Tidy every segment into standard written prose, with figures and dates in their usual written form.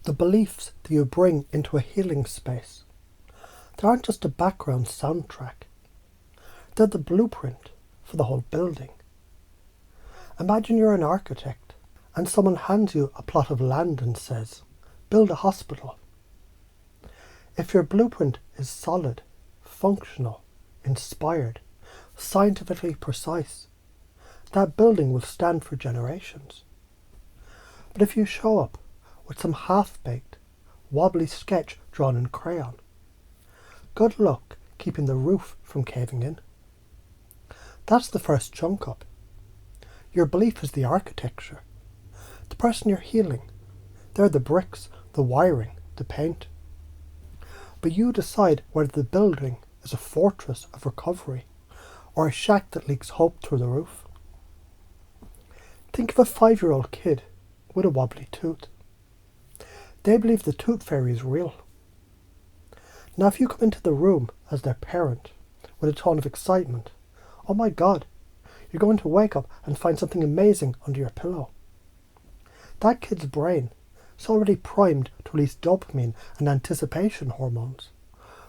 The beliefs that you bring into a healing space, they aren't just a background soundtrack. They're the blueprint for the whole building. Imagine you're an architect and someone hands you a plot of land and says, build a hospital. If your blueprint is solid, functional, inspired, scientifically precise, that building will stand for generations. But if you show up with some half-baked, wobbly sketch drawn in crayon, good luck keeping the roof from caving in. That's the first chunk up. Your belief is the architecture. The person you're healing, they're the bricks, the wiring, the paint. But you decide whether the building is a fortress of recovery or a shack that leaks hope through the roof. Think of a 5-year-old kid with a wobbly tooth. They believe the tooth fairy is real. Now if you come into the room as their parent with a tone of excitement, oh my God, you're going to wake up and find something amazing under your pillow. That kid's brain is already primed to release dopamine and anticipation hormones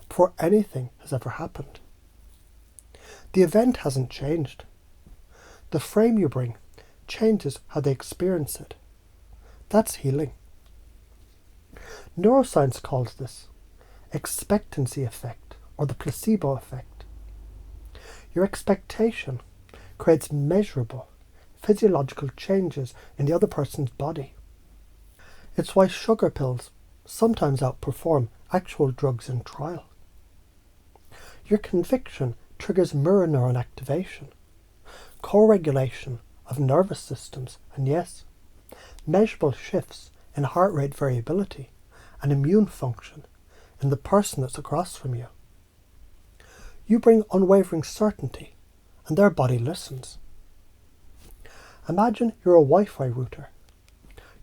before anything has ever happened. The event hasn't changed. The frame you bring changes how they experience it. That's healing. Neuroscience calls this expectancy effect or the placebo effect. Your expectation creates measurable physiological changes in the other person's body. It's why sugar pills sometimes outperform actual drugs in trial. Your conviction triggers mirror neuron activation, co-regulation of nervous systems, and yes, measurable shifts in heart rate variability and immune function in the person that's across from you. You bring unwavering certainty, and their body listens. Imagine you're a Wi-Fi router.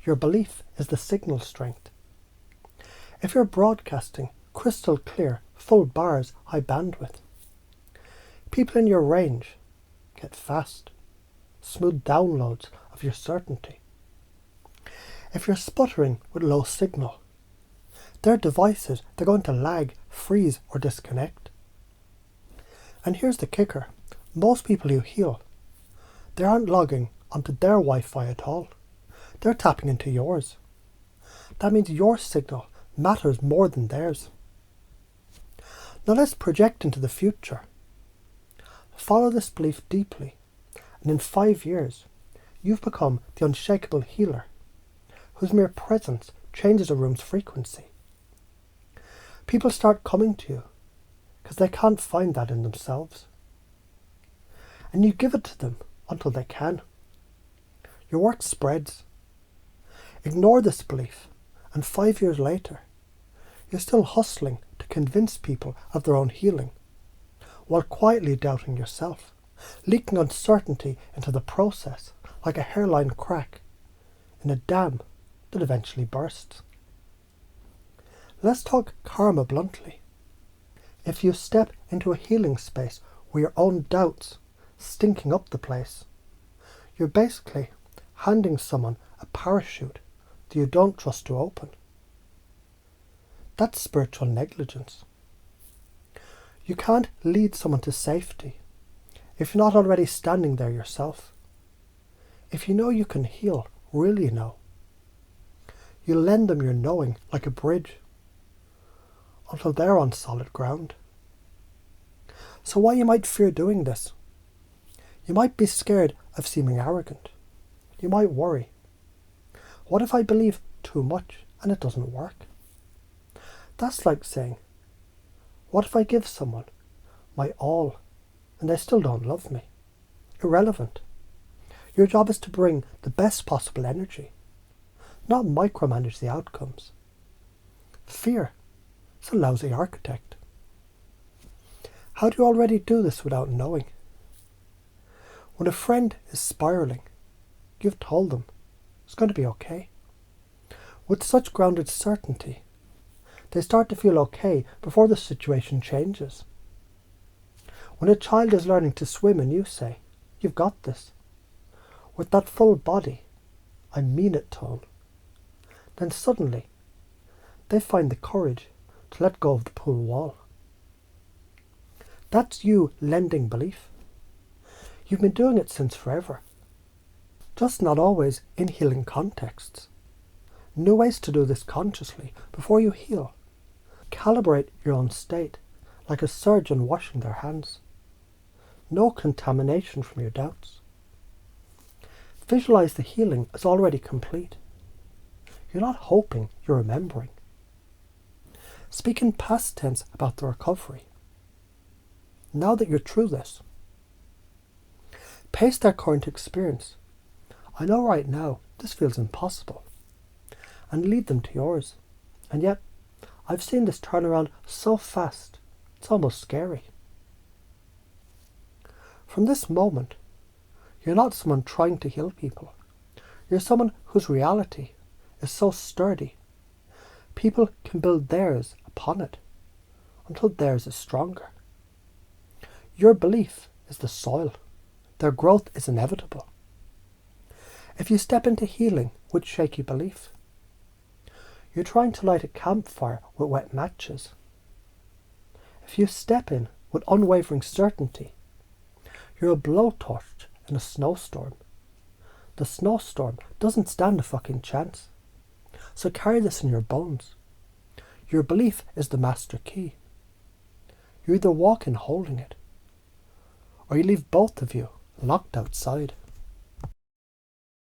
Your belief is the signal strength. If you're broadcasting crystal clear, full bars, high bandwidth, people in your range get fast, smooth downloads of your certainty. If you're sputtering with low signal, their devices, they're going to lag, freeze, or disconnect. And here's the kicker. Most people you heal, they aren't logging onto their Wi-Fi at all. They're tapping into yours. That means your signal matters more than theirs. Now let's project into the future. Follow this belief deeply, and in 5 years, you've become the unshakable healer, whose mere presence changes a room's frequency. People start coming to you because they can't find that in themselves. And you give it to them until they can. Your work spreads. Ignore this belief, and 5 years later, you're still hustling to convince people of their own healing, while quietly doubting yourself, leaking uncertainty into the process like a hairline crack in a dam that eventually bursts. Let's talk karma bluntly. If you step into a healing space with your own doubts stinking up the place, you're basically handing someone a parachute that you don't trust to open. That's spiritual negligence. You can't lead someone to safety if you're not already standing there yourself. If you know you can heal, really know, you lend them your knowing like a bridge until they're on solid ground. So why you might fear doing this? You might be scared of seeming arrogant. You might worry, what if I believe too much and it doesn't work? That's like saying, what if I give someone my all and they still don't love me? Irrelevant. Your job is to bring the best possible energy, not micromanage the outcomes. Fear is a lousy architect. How do you already do this without knowing? When a friend is spiraling, you've told them it's going to be okay. With such grounded certainty, they start to feel okay before the situation changes. When a child is learning to swim and you say, you've got this, with that full body, I mean it tone, then suddenly they find the courage to let go of the pool wall. That's you lending belief. You've been doing it since forever, just not always in healing contexts. New ways to do this consciously before you heal. Calibrate your own state like a surgeon washing their hands. No contamination from your doubts. Visualize the healing as already complete. You're not hoping, you're remembering. Speak in past tense about the recovery. Now that you're through this, pace their current experience. I know right now this feels impossible. And lead them to yours. And yet, I've seen this turn around so fast, it's almost scary. From this moment, you're not someone trying to heal people. You're someone whose reality is so sturdy. People can build theirs upon it until theirs is stronger. Your belief is the soil. Their growth is inevitable. If you step into healing with shaky belief, you're trying to light a campfire with wet matches. If you step in with unwavering certainty, you're a blowtorch in a snowstorm. The snowstorm doesn't stand a fucking chance. So carry this in your bones. Your belief is the master key. You either walk in holding it, or you leave both of you locked outside.